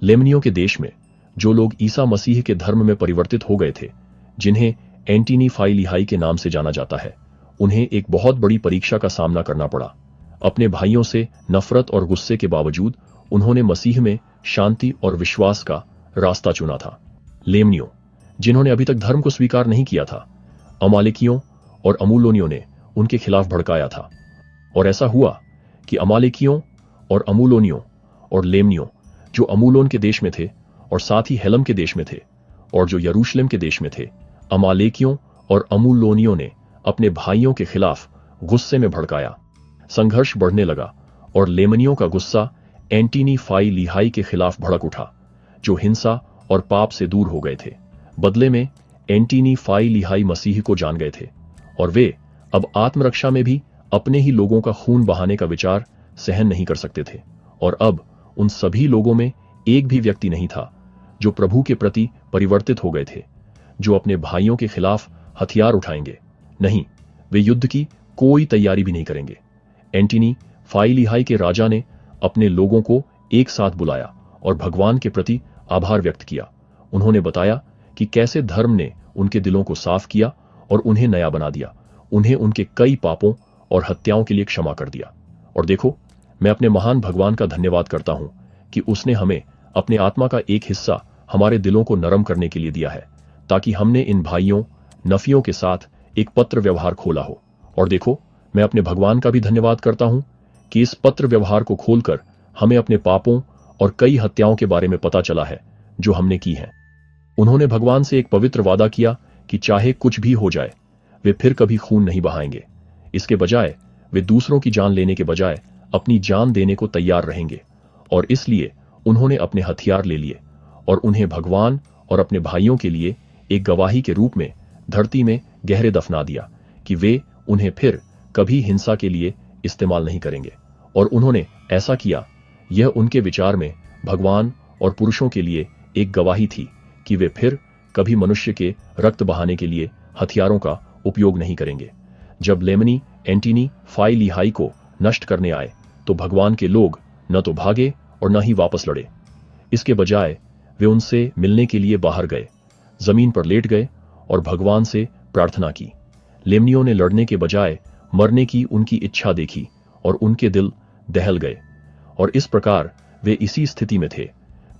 लेमनियों के देश में जो लोग ईसा मसीह के धर्म में परिवर्तित हो गए थे, जिन्हें एंटिनी फाई लिहाई के नाम से जाना जाता है, उन्हें एक बहुत बड़ी परीक्षा का सामना करना पड़ा। अपने भाइयों से नफरत और गुस्से के बावजूद उन्होंने मसीह में शांति और विश्वास का रास्ता चुना था। लेमनियों, जिन्होंने अभी तक धर्म को स्वीकार नहीं किया था, अमालेकियों और अमूलोनियों ने उनके खिलाफ भड़काया था। और ऐसा हुआ कि अमालेकियों और अमूलोनियों और लेमनियों, जो अमूलोन के देश में थे और साथ ही हेलम के देश में थे और जो यरूशलेम के देश में थे, अमालेकियों और अमूलोनियों ने अपने भाइयों के खिलाफ गुस्से में भड़काया। संघर्ष बढ़ने लगा और लेमनियों का गुस्सा एंटिनी फाई लिहाई के खिलाफ भड़क उठा, जो हिंसा और पाप से दूर हो गए थे। बदले में एंटिनी फाई लिहाई मसीह को जान गए थे और वे अब आत्मरक्षा में भी अपने ही लोगों का खून बहाने का विचार सहन नहीं कर सकते थे। और अब उन सभी लोगों में एक भी व्यक्ति नहीं था जो प्रभु के प्रति परिवर्तित हो गए थे, जो अपने भाइयों के खिलाफ हथियार उठाएंगे। नहीं, वे युद्ध की कोई तैयारी भी नहीं करेंगे। एंटिनी फाई लिहाई के राजा ने अपने लोगों को एक साथ बुलाया और भगवान के प्रति आभार व्यक्त किया। उन्होंने बताया कि कैसे धर्म ने उनके दिलों को साफ किया और उन्हें नया बना दिया, उन्हें उनके कई पापों और हत्याओं के लिए क्षमा कर दिया। और देखो, मैं अपने महान भगवान का धन्यवाद करता हूं कि उसने हमें अपने आत्मा का एक हिस्सा हमारे दिलों को नरम करने के लिए दिया है, ताकि हमने इन भाइयों नफियों के साथ एक पत्र व्यवहार खोला हो। और देखो, मैं अपने भगवान का भी धन्यवाद करता हूं कि इस पत्र व्यवहार को खोलकर हमें अपने पापों और कई हत्याओं के बारे में पता चला है जो हमने की हैं। उन्होंने भगवान से एक पवित्र वादा किया कि चाहे कुछ भी हो जाए, वे फिर कभी खून नहीं बहाएंगे। इसके बजाय वे दूसरों की जान लेने के बजाय अपनी जान देने को तैयार रहेंगे। और इसलिए उन्होंने अपने हथियार ले लिए और उन्हें भगवान और अपने भाइयों के लिए एक गवाही के रूप में धरती में गहरे दफना दिया कि वे उन्हें फिर कभी हिंसा के लिए इस्तेमाल नहीं करेंगे। और उन्होंने ऐसा किया। यह उनके विचार में भगवान और पुरुषों के लिए एक गवाही थी कि वे फिर कभी मनुष्य के रक्त बहाने के लिए हथियारों का उपयोग नहीं करेंगे। जब लेमनी एंटिनी फाई लिहाई को नष्ट करने आए तो भगवान के लोग न तो भागे और न ही वापस लड़े। इसके बजाय वे उनसे मिलने के लिए बाहर गए, जमीन पर लेट गए और भगवान से प्रार्थना की। लेमनियों ने लड़ने के बजाय मरने की उनकी इच्छा देखी और उनके दिल दहल गए। और इस प्रकार वे इसी स्थिति में थे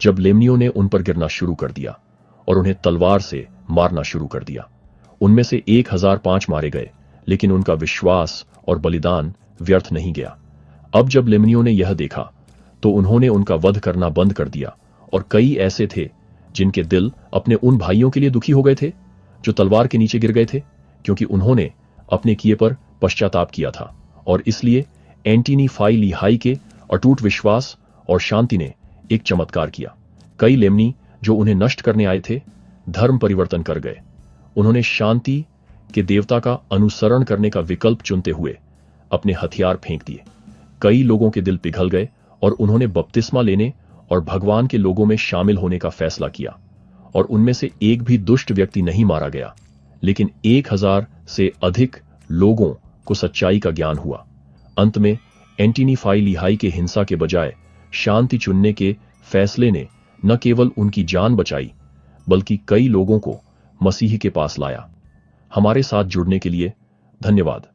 जब लेमनियों ने उन पर गिरना शुरू कर दिया और उन्हें तलवार से मारना शुरू कर दिया। उनमें से 1005 मारे गए, लेकिन उनका विश्वास और बलिदान व्यर्थ नहीं गया। अब जब लेमनियों ने यह देखा तो उन्होंने उनका वध करना बंद कर दिया। और कई ऐसे थे जिनके दिल अपने उन भाइयों के लिए दुखी हो गए थे जो तलवार के नीचे गिर गए थे, क्योंकि उन्होंने अपने किए पर पश्चाताप किया था। और इसलिए एंटिनी फाई लिहाई के अटूट विश्वास और शांति ने एक चमत्कार किया। कई लेमनी जो उन्हें नष्ट करने आए थे, धर्म परिवर्तन कर गए। उन्होंने शांति के देवता का अनुसरण करने का विकल्प चुनते हुए अपने हथियार फेंक दिए। कई लोगों के दिल पिघल गए और उन्होंने बपतिस्मा लेने और भगवान के लोगों में शामिल होने का फैसला किया। और उनमें से एक भी दुष्ट व्यक्ति नहीं मारा गया, लेकिन 1000 से अधिक लोगों को सच्चाई का ज्ञान हुआ। अंत में एंटिनी फाई लिहाई के हिंसा के बजाय शांति चुनने के फैसले ने न केवल उनकी जान बचाई, बल्कि कई लोगों को मसीह के पास लाया। हमारे साथ जुड़ने के लिए धन्यवाद।